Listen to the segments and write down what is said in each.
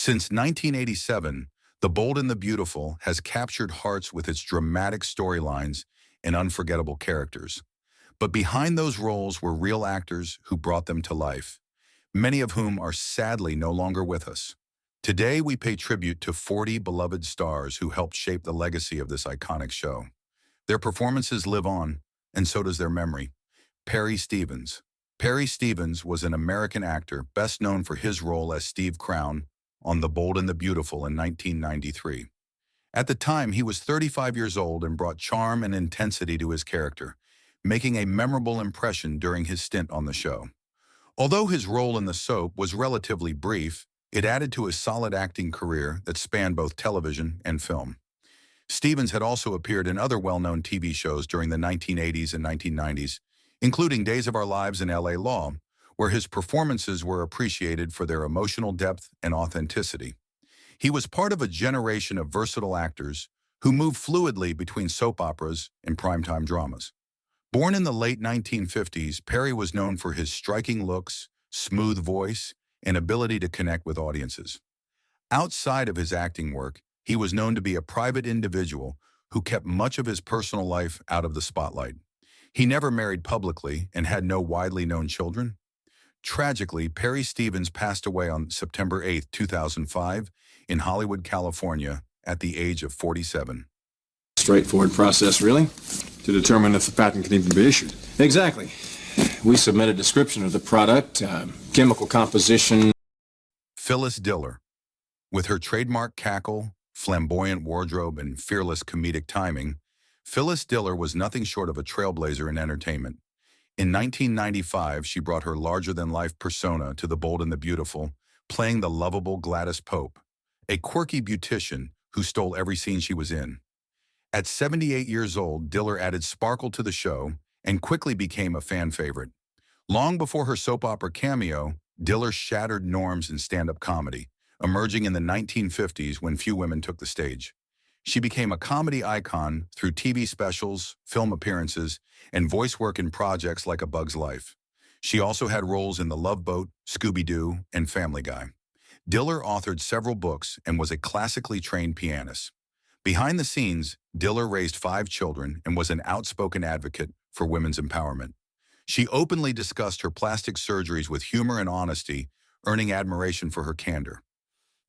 Since 1987, The Bold and the Beautiful has captured hearts with its dramatic storylines and unforgettable characters. But behind those roles were real actors who brought them to life, many of whom are sadly no longer with us. Today, we pay tribute to 40 beloved stars who helped shape the legacy of this iconic show. Their performances live on, and so does their memory. Perry Stevens. Perry Stevens was an American actor best known for his role as Steve Crown on The Bold and the Beautiful in 1993. At the time, he was 35 years old and brought charm and intensity to his character, making a memorable impression during his stint on the show. Although his role in the soap was relatively brief, it added to his solid acting career that spanned both television and film. Stevens had also appeared in other well-known TV shows during the 1980s and 1990s, including Days of Our Lives and L.A. Law, where his performances were appreciated for their emotional depth and authenticity. He was part of a generation of versatile actors who moved fluidly between soap operas and primetime dramas. Born in the late 1950s, Perry was known for his striking looks, smooth voice, and ability to connect with audiences. Outside of his acting work, he was known to be a private individual who kept much of his personal life out of the spotlight. He never married publicly and had no widely known children. Tragically, Perry Stevens passed away on September 8, 2005, in Hollywood, California, at the age of 47. Straightforward process, really, to determine if the patent can even be issued. Exactly. We submit a description of the product, chemical composition. Phyllis Diller. With her trademark cackle, flamboyant wardrobe, and fearless comedic timing, Phyllis Diller was nothing short of a trailblazer in entertainment. In 1995, she brought her larger-than-life persona to The Bold and the Beautiful, playing the lovable Gladys Pope, a quirky beautician who stole every scene she was in. At 78 years old, Diller added sparkle to the show and quickly became a fan favorite. Long before her soap opera cameo, Diller shattered norms in stand-up comedy, emerging in the 1950s when few women took the stage. She became a comedy icon through TV specials, film appearances, and voice work in projects like A Bug's Life. She also had roles in The Love Boat, Scooby-Doo, and Family Guy. Diller authored several books and was a classically trained pianist. Behind the scenes, Diller raised 5 children and was an outspoken advocate for women's empowerment. She openly discussed her plastic surgeries with humor and honesty, earning admiration for her candor.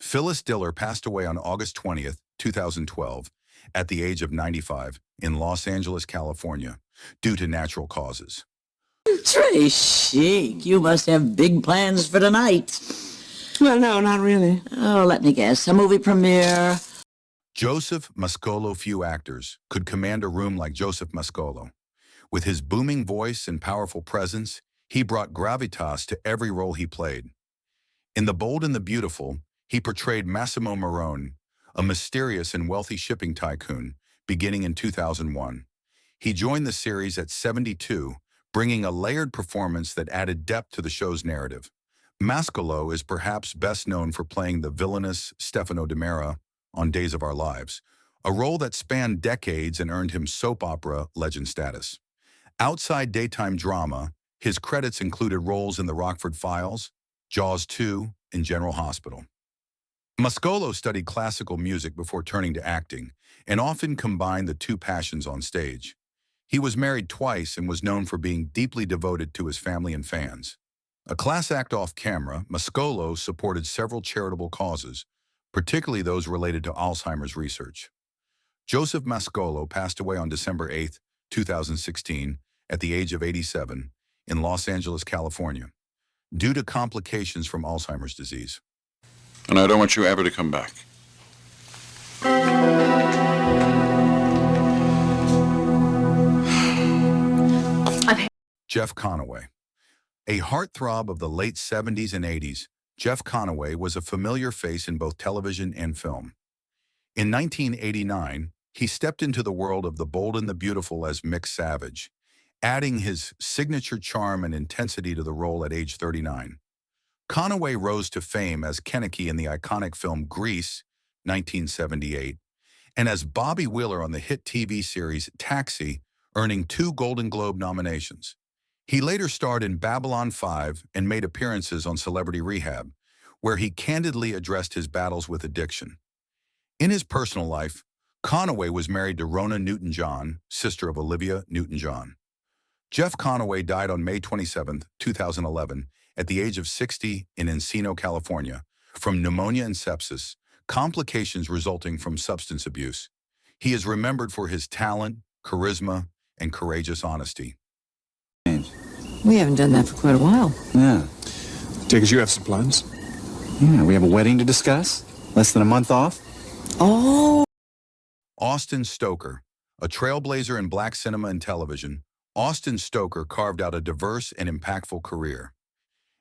Phyllis Diller passed away on August 20th, 2012, at the age of 95 in Los Angeles, California, due to natural causes. Très chic. You must have big plans for tonight. Well, no, not really. Oh, let me guess. A movie premiere? Joseph Mascolo. Few actors could command a room like Joseph Mascolo. With his booming voice and powerful presence, he brought gravitas to every role he played. In The Bold and the Beautiful, he portrayed Massimo Marone, a mysterious and wealthy shipping tycoon, beginning in 2001. He joined the series at 72, bringing a layered performance that added depth to the show's narrative. Mascolo is perhaps best known for playing the villainous Stefano Di Mera on Days of Our Lives, a role that spanned decades and earned him soap opera legend status. Outside daytime drama, his credits included roles in The Rockford Files, Jaws 2, and General Hospital. Mascolo studied classical music before turning to acting, and often combined the two passions on stage. He was married twice and was known for being deeply devoted to his family and fans. A class act off camera, Mascolo supported several charitable causes, particularly those related to Alzheimer's research. Joseph Mascolo passed away on December 8, 2016, at the age of 87, in Los Angeles, California, due to complications from Alzheimer's disease. And I don't want you ever to come back. Jeff Conaway. A heartthrob of the late 70s and 80s, Jeff Conaway was a familiar face in both television and film. In 1989, he stepped into the world of The Bold and the Beautiful as Mick Savage, adding his signature charm and intensity to the role at age 39. Conaway rose to fame as Kenickie in the iconic film Grease, 1978, and as Bobby Wheeler on the hit TV series Taxi, earning 2 Golden Globe nominations. He later starred in Babylon 5 and made appearances on Celebrity Rehab, where he candidly addressed his battles with addiction. In his personal life, Conaway was married to Rona Newton-John, sister of Olivia Newton-John. Jeff Conaway died on May 27, 2011, at the age of 60 in Encino, California, from pneumonia and sepsis, complications resulting from substance abuse. He is remembered for his talent, charisma, and courageous honesty. We haven't done that for quite a while. Yeah. Take it you have some plans? Yeah, we have a wedding to discuss. Less than a month off. Oh! Austin Stoker, a trailblazer in black cinema and television, Austin Stoker carved out a diverse and impactful career.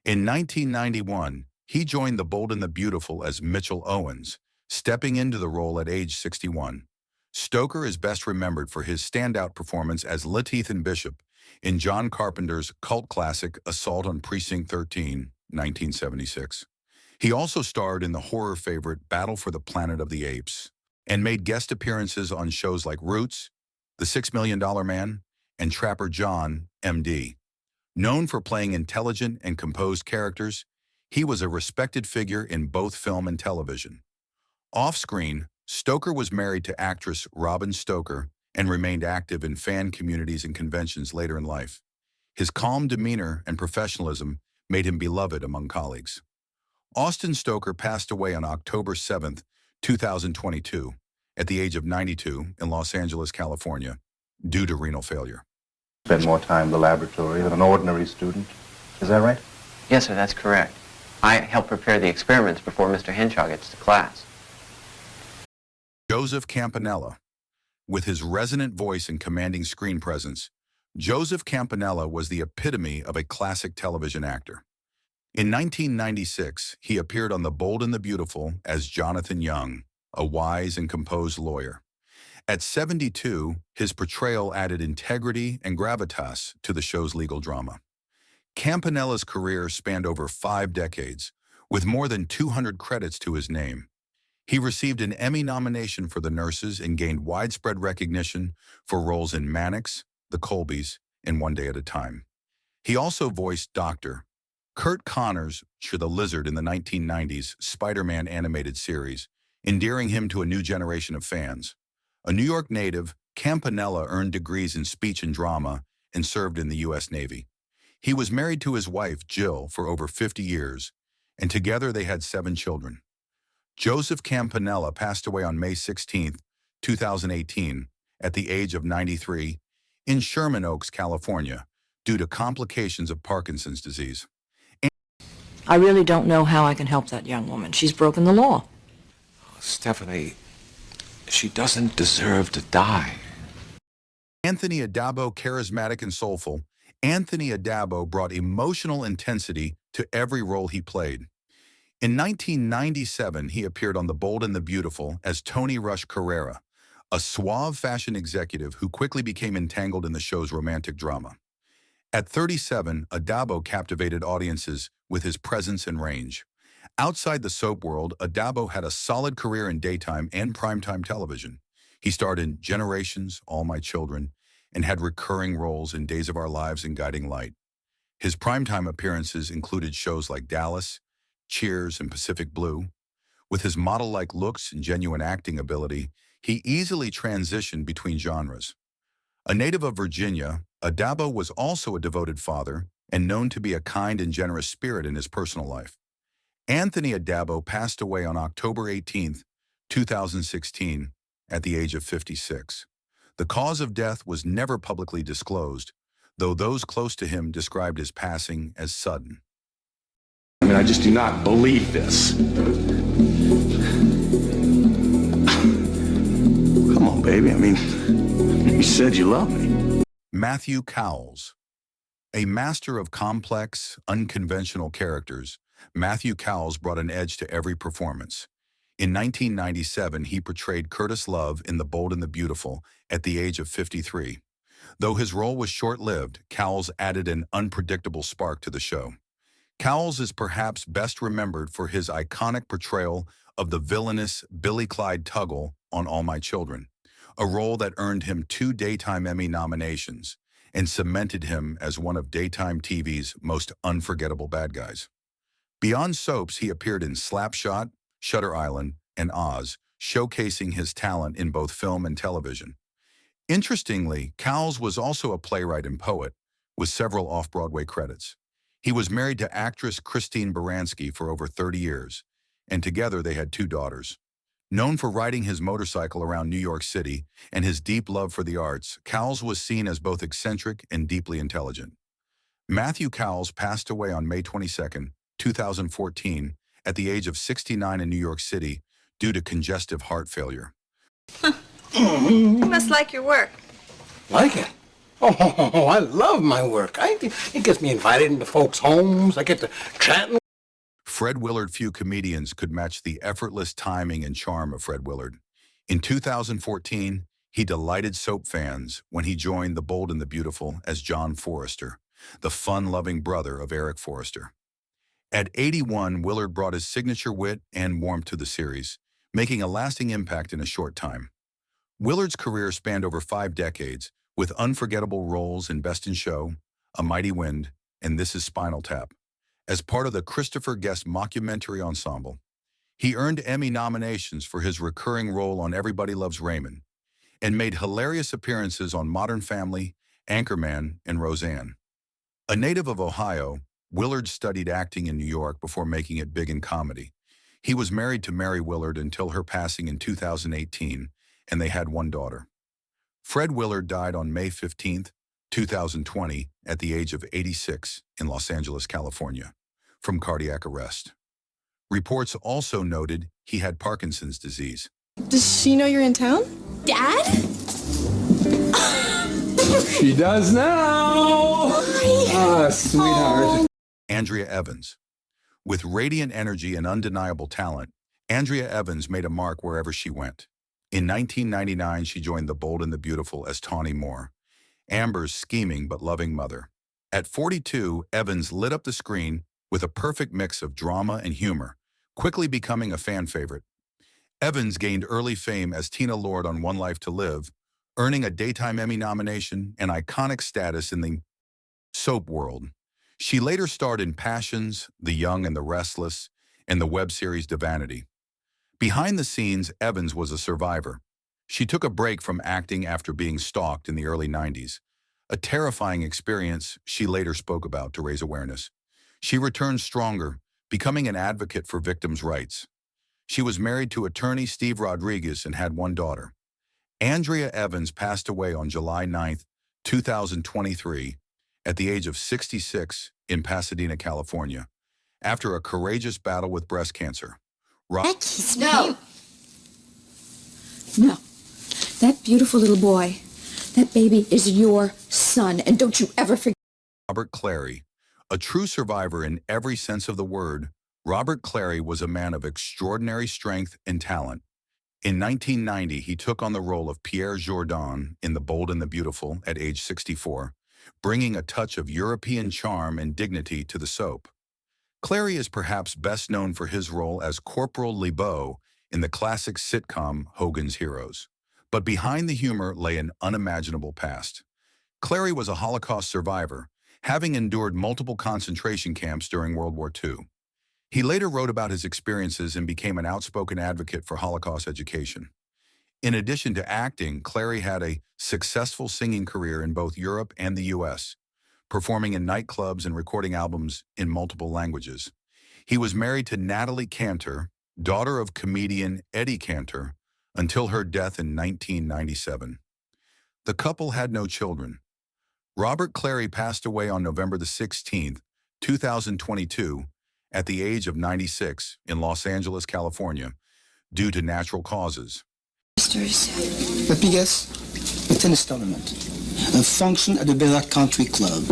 In 1991, he joined The Bold and the Beautiful as Mitchell Owens, stepping into the role at age 61. Stoker is best remembered for his standout performance as Lateefan Bishop in John Carpenter's cult classic Assault on Precinct 13, 1976. He also starred in the horror favorite Battle for the Planet of the Apes and made guest appearances on shows like Roots, The $6 Million Man, and Trapper John, M.D. Known for playing intelligent and composed characters, he was a respected figure in both film and television. Off-screen, Stoker was married to actress Robin Stoker and remained active in fan communities and conventions later in life. His calm demeanor and professionalism made him beloved among colleagues. Austin Stoker passed away on October 7, 2022, at the age of 92 in Los Angeles, California, due to renal failure. Spend more time in the laboratory than an ordinary student. Is that right? Yes, sir, that's correct. I help prepare the experiments before Mr. Henshaw gets to class. Joseph Campanella. With his resonant voice and commanding screen presence, Joseph Campanella was the epitome of a classic television actor. In 1996, he appeared on The Bold and the Beautiful as Jonathan Young, a wise and composed lawyer. At 72, his portrayal added integrity and gravitas to the show's legal drama. Campanella's career spanned over 5 decades, with more than 200 credits to his name. He received an Emmy nomination for The Nurses and gained widespread recognition for roles in Mannix, The Colbys, and One Day at a Time. He also voiced Dr. Kurt Connors to the Lizard in the 1990s Spider-Man animated series, endearing him to a new generation of fans. A New York native, Campanella earned degrees in speech and drama and served in the U.S. Navy. He was married to his wife, Jill, for over 50 years, and together they had 7 children. Joseph Campanella passed away on May 16, 2018, at the age of 93, in Sherman Oaks, California, due to complications of Parkinson's disease. I really don't know how I can help that young woman. She's broken the law. Stephanie, she doesn't deserve to die. Anthony Addabbo, charismatic and soulful, Anthony Addabbo brought emotional intensity to every role he played. In 1997, he appeared on The Bold and the Beautiful as Tony Rush Carrera, a suave fashion executive who quickly became entangled in the show's romantic drama. At 37, Addabbo captivated audiences with his presence and range. Outside the soap world, Addabbo had a solid career in daytime and primetime television. He starred in Generations, All My Children, and had recurring roles in Days of Our Lives and Guiding Light. His primetime appearances included shows like Dallas, Cheers, and Pacific Blue. With his model-like looks and genuine acting ability, he easily transitioned between genres. A native of Virginia, Addabbo was also a devoted father and known to be a kind and generous spirit in his personal life. Anthony Addabbo passed away on October 18, 2016, at the age of 56. The cause of death was never publicly disclosed, though those close to him described his passing as sudden. I mean, I just do not believe this. Come on, baby. I mean, you said you love me. Matthew Cowles. A master of complex, unconventional characters, Matthew Cowles brought an edge to every performance. In 1997, he portrayed Curtis Love in The Bold and the Beautiful at the age of 53. Though his role was short-lived, Cowles added an unpredictable spark to the show. Cowles is perhaps best remembered for his iconic portrayal of the villainous Billy Clyde Tuggle on All My Children, a role that earned him 2 Daytime Emmy nominations and cemented him as one of daytime TV's most unforgettable bad guys. Beyond soaps, he appeared in Slapshot, Shutter Island, and Oz, showcasing his talent in both film and television. Interestingly, Cowles was also a playwright and poet, with several off-Broadway credits. He was married to actress Christine Baranski for over 30 years, and together they had 2 daughters. Known for riding his motorcycle around New York City and his deep love for the arts, Cowles was seen as both eccentric and deeply intelligent. Matthew Cowles passed away on May 22, 2014, at the age of 69 in New York City due to congestive heart failure. You must like your work. Like it? Oh, I love my work. It gets me invited into folks' homes. I get to chat. Fred Willard, few comedians could match the effortless timing and charm of Fred Willard. In 2014, he delighted soap fans when he joined The Bold and the Beautiful as John Forrester, the fun-loving brother of Eric Forrester. At 81, Willard brought his signature wit and warmth to the series, making a lasting impact in a short time. Willard's career spanned over 5 decades, with unforgettable roles in Best in Show, A Mighty Wind, and This Is Spinal Tap. As part of the Christopher Guest mockumentary ensemble, he earned Emmy nominations for his recurring role on Everybody Loves Raymond, and made hilarious appearances on Modern Family, Anchorman, and Roseanne. A native of Ohio, Willard studied acting in New York before making it big in comedy. He was married to Mary Willard until her passing in 2018, and they had 1 daughter. Fred Willard died on May 15, 2020, at the age of 86 in Los Angeles, California, from cardiac arrest. Reports also noted he had Parkinson's disease. Does she know you're in town? Dad? She does now! Ah, sweetheart. Andrea Evans. With radiant energy and undeniable talent, Andrea Evans made a mark wherever she went. In 1999, she joined The Bold and the Beautiful as Tawny Moore, Amber's scheming but loving mother. At 42, Evans lit up the screen with a perfect mix of drama and humor, quickly becoming a fan favorite. Evans gained early fame as Tina Lord on One Life to Live, earning a Daytime Emmy nomination and iconic status in the soap world. She later starred in Passions, The Young and the Restless, and the web series Divinity. Behind the scenes, Evans was a survivor. She took a break from acting after being stalked in the early 90s, a terrifying experience she later spoke about to raise awareness. She returned stronger, becoming an advocate for victims' rights. She was married to attorney Steve Rodriguez and had 1 daughter. Andrea Evans passed away on July 9, 2023, at the age of 66 in Pasadena, California, after a courageous battle with breast cancer. No. No. That beautiful little boy, that baby is your son, and don't you ever forget. Robert Clary. A true survivor in every sense of the word, Robert Clary was a man of extraordinary strength and talent. In 1990, he took on the role of Pierre Jourdan in The Bold and the Beautiful at age 64, bringing a touch of European charm and dignity to the soap. Clary is perhaps best known for his role as Corporal LeBeau in the classic sitcom Hogan's Heroes. But behind the humor lay an unimaginable past. Clary was a Holocaust survivor, having endured multiple concentration camps during World War II. He later wrote about his experiences and became an outspoken advocate for Holocaust education. In addition to acting, Clary had a successful singing career in both Europe and the U.S., performing in nightclubs and recording albums in multiple languages. He was married to Natalie Cantor, daughter of comedian Eddie Cantor, until her death in 1997. The couple had no children. Robert Clary passed away on November 16, 2022, at the age of 96 in Los Angeles, California, due to natural causes. Let me guess. A tennis tournament. A function at the Villa Country Club.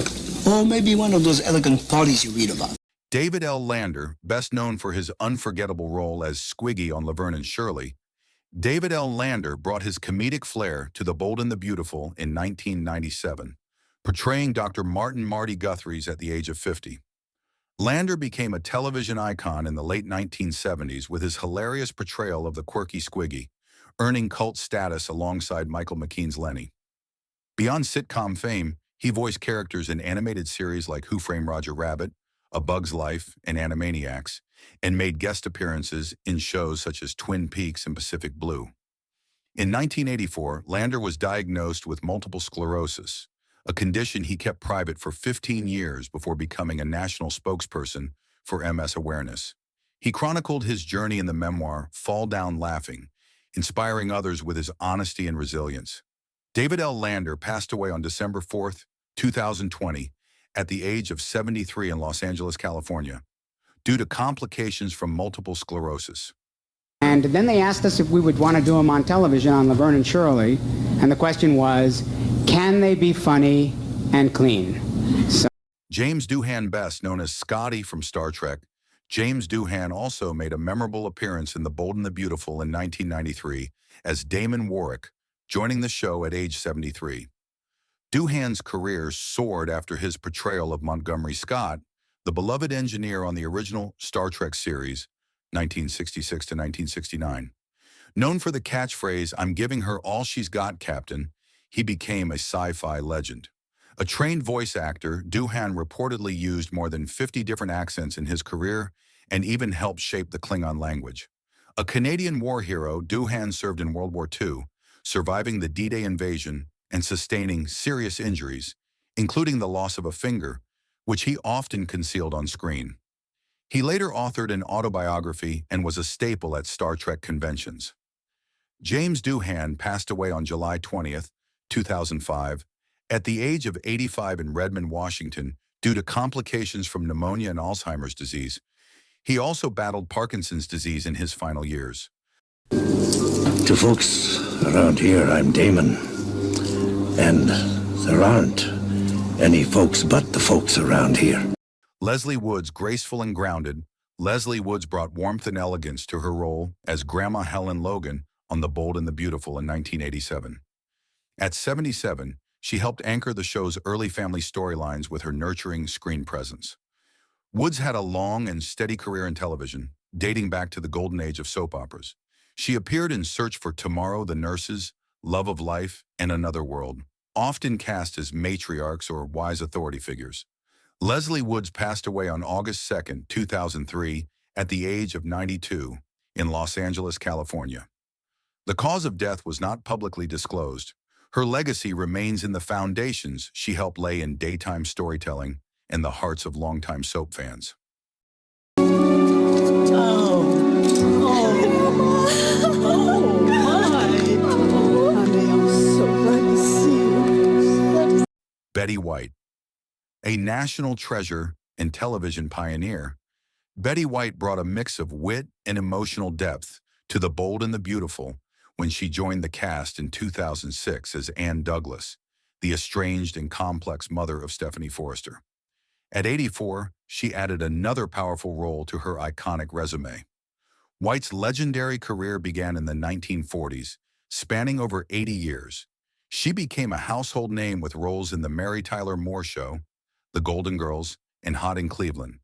Or maybe one of those elegant parties you read about. David L. Lander, best known for his unforgettable role as Squiggy on Laverne and Shirley, David L. Lander brought his comedic flair to The Bold and the Beautiful in 1997, portraying Dr. Martin Marty Guthries at the age of 50. Lander became a television icon in the late 1970s with his hilarious portrayal of the quirky Squiggy, earning cult status alongside Michael McKean's Lenny. Beyond sitcom fame, he voiced characters in animated series like Who Framed Roger Rabbit, A Bug's Life, and Animaniacs, and made guest appearances in shows such as Twin Peaks and Pacific Blue. In 1984, Lander was diagnosed with multiple sclerosis, a condition he kept private for 15 years before becoming a national spokesperson for MS awareness. He chronicled his journey in the memoir Fall Down Laughing, inspiring others with his honesty and resilience. David L. Lander passed away on December 4, 2020, at the age of 73 in Los Angeles, California, due to complications from multiple sclerosis. And then they asked us if we would want to do them on television on Laverne and Shirley, and the question was, can they be funny and clean? So James Doohan, best known as Scotty from Star Trek, James Doohan also made a memorable appearance in The Bold and the Beautiful in 1993 as Damon Warwick, joining the show at age 73. Doohan's career soared after his portrayal of Montgomery Scott, the beloved engineer on the original Star Trek series, 1966 to 1969. Known for the catchphrase, "I'm giving her all she's got, Captain," he became a sci-fi legend. A trained voice actor, Doohan reportedly used more than 50 different accents in his career and even helped shape the Klingon language. A Canadian war hero, Doohan served in World War II, surviving the D-Day invasion and sustaining serious injuries, including the loss of a finger, which he often concealed on screen. He later authored an autobiography and was a staple at Star Trek conventions. James Doohan passed away on July 20, 2005, at the age of 85 in Redmond, Washington, due to complications from pneumonia and Alzheimer's disease. He also battled Parkinson's disease in his final years. To folks around here, I'm Damon. And there aren't any folks but the folks around here. Leslie Woods, graceful and grounded, Leslie Woods brought warmth and elegance to her role as Grandma Helen Logan on The Bold and the Beautiful in 1987. At 77, she helped anchor the show's early family storylines with her nurturing screen presence. Woods had a long and steady career in television, dating back to the golden age of soap operas. She appeared in Search for Tomorrow, The Nurses, Love of Life, and Another World, often cast as matriarchs or wise authority figures. Leslie Woods passed away on August 2, 2003, at the age of 92, in Los Angeles, California. The cause of death was not publicly disclosed. Her legacy remains in the foundations she helped lay in daytime storytelling and the hearts of longtime soap fans. Betty White. A national treasure and television pioneer, Betty White brought a mix of wit and emotional depth to The Bold and the Beautiful when she joined the cast in 2006 as Anne Douglas, the estranged and complex mother of Stephanie Forrester. At 84, she added another powerful role to her iconic resume. White's legendary career began in the 1940s, spanning over 80 years. She became a household name with roles in The Mary Tyler Moore Show, The Golden Girls, and Hot in Cleveland.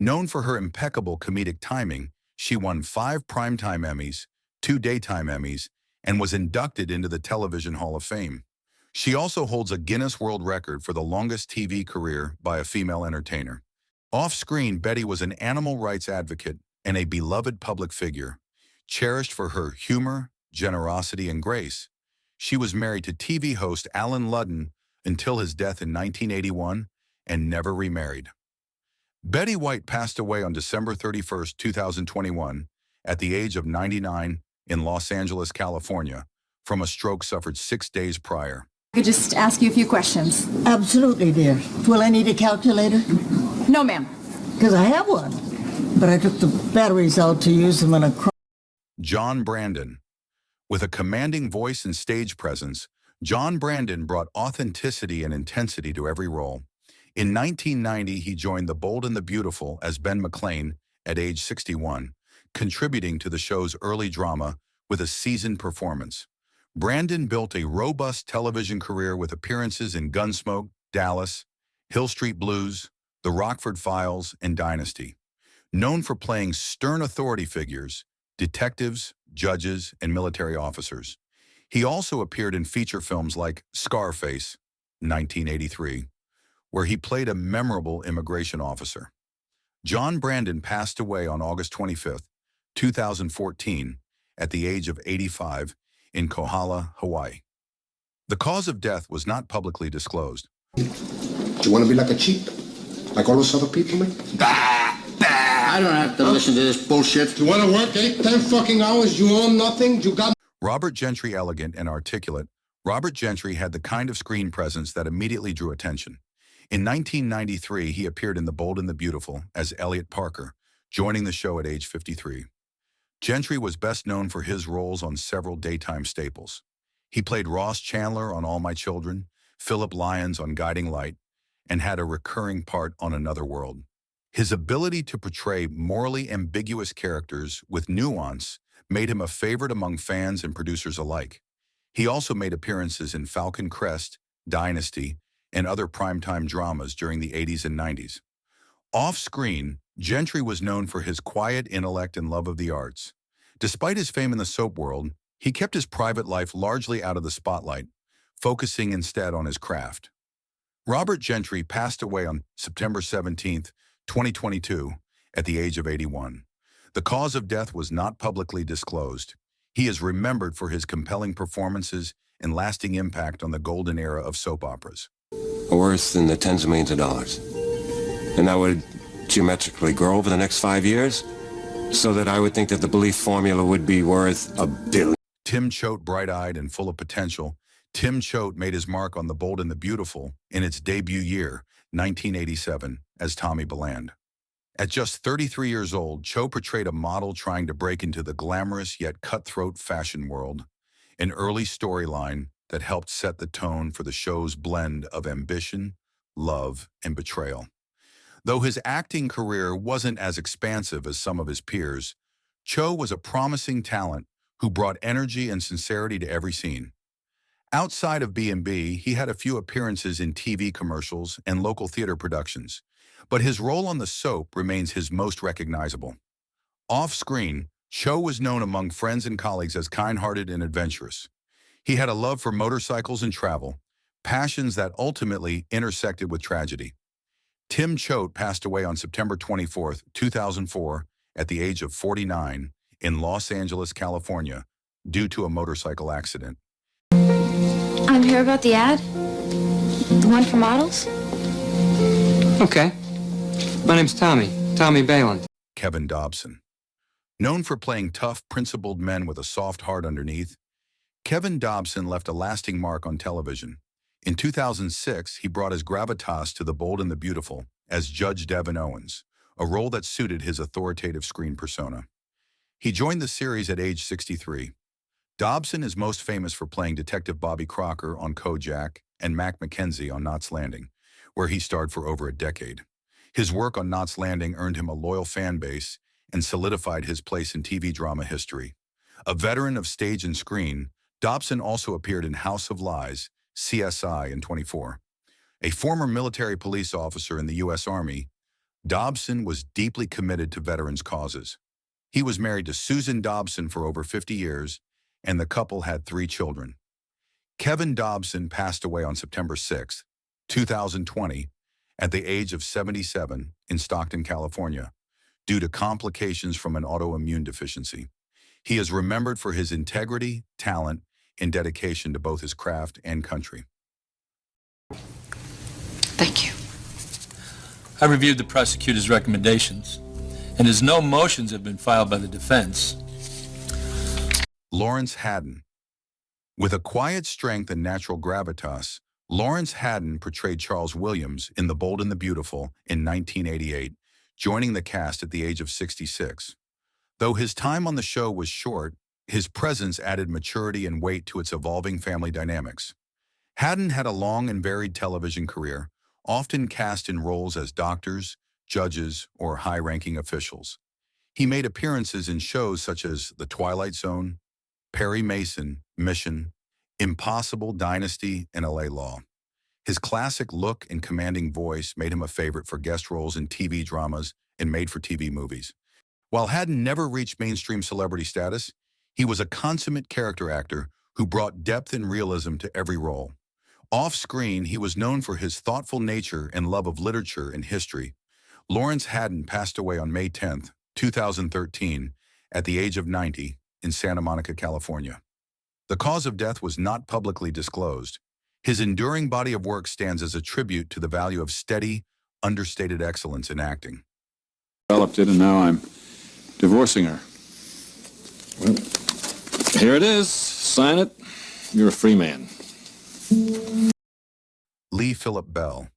Known for her impeccable comedic timing, she won 5 Primetime Emmys, 2 Daytime Emmys, and was inducted into the Television Hall of Fame. She also holds a Guinness World Record for the longest TV career by a female entertainer. Off-screen, Betty was an animal rights advocate and a beloved public figure, cherished for her humor, generosity, and grace. She was married to TV host Alan Ludden until his death in 1981 and never remarried. Betty White passed away on December 31, 2021, at the age of 99 in Los Angeles, California, from a stroke suffered 6 days prior. I could just ask you a few questions. Absolutely, dear. Will I need a calculator? No, ma'am. Because I have one, but I took the batteries out to use them in a... John Brandon. With a commanding voice and stage presence, John Brandon brought authenticity and intensity to every role. In 1990, he joined The Bold and the Beautiful as Ben McLean at age 61, contributing to the show's early drama with a seasoned performance. Brandon built a robust television career with appearances in Gunsmoke, Dallas, Hill Street Blues, The Rockford Files, and Dynasty. Known for playing stern authority figures, detectives, judges, and military officers. He also appeared in feature films like Scarface, 1983, where he played a memorable immigration officer. John Brandon passed away on August 25, 2014, at the age of 85 in Kohala, Hawaii. The cause of death was not publicly disclosed. Do you want to be like a cheap? Like all those other people, man? I don't have to listen to this bullshit. You want to work 8, 10 fucking hours? You own nothing? You got... Robert Gentry, elegant and articulate, Robert Gentry had the kind of screen presence that immediately drew attention. In 1993, he appeared in The Bold and the Beautiful as Elliot Parker, joining the show at age 53. Gentry was best known for his roles on several daytime staples. He played Ross Chandler on All My Children, Philip Lyons on Guiding Light, and had a recurring part on Another World. His ability to portray morally ambiguous characters with nuance made him a favorite among fans and producers alike. He also made appearances in Falcon Crest, Dynasty, and other primetime dramas during the 80s and 90s. Off-screen, Gentry was known for his quiet intellect and love of the arts. Despite his fame in the soap world, he kept his private life largely out of the spotlight, focusing instead on his craft. Robert Gentry passed away on September 17, 2022, at the age of 81. The cause of death was not publicly disclosed. He is remembered for his compelling performances and lasting impact on the golden era of soap operas. Worth in the tens of millions of dollars. And that would geometrically grow over the next 5 years, so that I would think that the belief formula would be worth $1 billion. Tim Choate, bright-eyed and full of potential, Tim Choate made his mark on The Bold and the Beautiful in its debut year, 1987, as Tommy Bland. At just 33 years old, Choate portrayed a model trying to break into the glamorous yet cutthroat fashion world, an early storyline that helped set the tone for the show's blend of ambition, love, and betrayal. Though his acting career wasn't as expansive as some of his peers, Choate was a promising talent who brought energy and sincerity to every scene. Outside of B&B, he had a few appearances in TV commercials and local theater productions, but his role on the soap remains his most recognizable. Off-screen, Choate was known among friends and colleagues as kind-hearted and adventurous. He had a love for motorcycles and travel, passions that ultimately intersected with tragedy. Tim Choate passed away on September 24, 2004, at the age of 49 in Los Angeles, California, due to a motorcycle accident. I'm here about the ad? The one for models? Okay. My name's Tommy Bayland. Kevin Dobson. Known for playing tough, principled men with a soft heart underneath, Kevin Dobson left a lasting mark on television. In 2006, he brought his gravitas to The Bold and the Beautiful as Judge Devin Owens, a role that suited his authoritative screen persona. He joined the series at age 63. Dobson is most famous for playing Detective Bobby Crocker on Kojak and Mac McKenzie on Knots Landing, where he starred for over a decade. His work on Knots Landing earned him a loyal fan base and solidified his place in TV drama history. A veteran of stage and screen, Dobson also appeared in House of Lies, CSI, and 24. A former military police officer in the U.S. Army, Dobson was deeply committed to veterans' causes. He was married to Susan Dobson for over 50 years, and the couple had 3 children. Kevin Dobson passed away on September 6, 2020, at the age of 77 in Stockton, California, due to complications from an autoimmune deficiency. He is remembered for his integrity, talent, and dedication to both his craft and country. Thank you. I reviewed the prosecutor's recommendations, and as no motions have been filed by the defense. Laurence Haddon. With a quiet strength and natural gravitas, Laurence Haddon portrayed Charles Williams in The Bold and the Beautiful in 1988, joining the cast at the age of 66. Though his time on the show was short, his presence added maturity and weight to its evolving family dynamics. Haddon had a long and varied television career, often cast in roles as doctors, judges, or high-ranking officials. He made appearances in shows such as The Twilight Zone, Perry Mason, Mission, Impossible, Dynasty, and LA Law. His classic look and commanding voice made him a favorite for guest roles in TV dramas and made-for-TV movies. While Haddon never reached mainstream celebrity status, he was a consummate character actor who brought depth and realism to every role. Off-screen, he was known for his thoughtful nature and love of literature and history. Laurence Haddon passed away on May 10, 2013, at the age of 90 in Santa Monica, California. The cause of death was not publicly disclosed. His enduring body of work stands as a tribute to the value of steady, understated excellence in acting. Developed it, and now I'm divorcing her. Well, here it is. Sign it. You're a free man. Phillip Bell.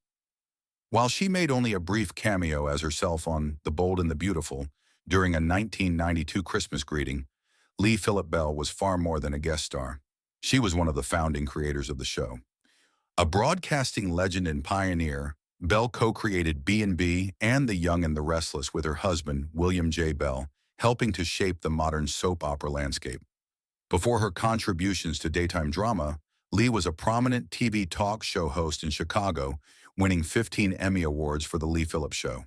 While she made only a brief cameo as herself on The Bold and the Beautiful during a 1992 Christmas greeting, Phillip Bell was far more than a guest star. She was one of the founding creators of the show. A broadcasting legend and pioneer, Bell co-created B&B and The Young and the Restless with her husband, William J. Bell, helping to shape the modern soap opera landscape. Before her contributions to daytime drama, Lee was a prominent TV talk show host in Chicago, winning 15 Emmy Awards for The Lee Phillip Show.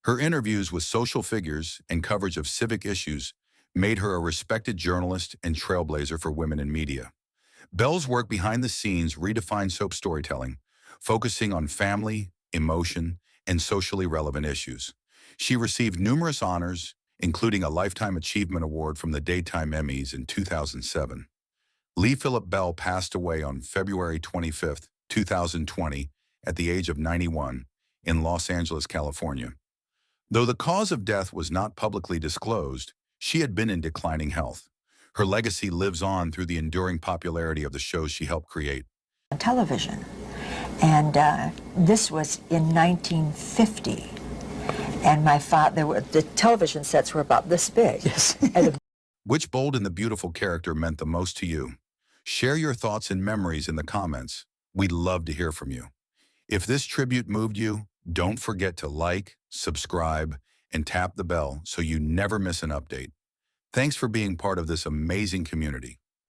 Her interviews with social figures and coverage of civic issues made her a respected journalist and trailblazer for women in media. Bell's work behind the scenes redefined soap storytelling, focusing on family, emotion, and socially relevant issues. She received numerous honors, including a Lifetime Achievement Award from the Daytime Emmys in 2007. Phillip Bell passed away on February 25, 2020, at the age of 91, in Los Angeles, California. Though the cause of death was not publicly disclosed, she had been in declining health. Her legacy lives on through the enduring popularity of the shows she helped create. Television. And this was in 1950. And my father, the television sets were about this big. Yes. Which Bold and the Beautiful character meant the most to you? Share your thoughts and memories in the comments. We'd love to hear from you. If this tribute moved you, don't forget to like, subscribe, and tap the bell so you never miss an update. Thanks for being part of this amazing community.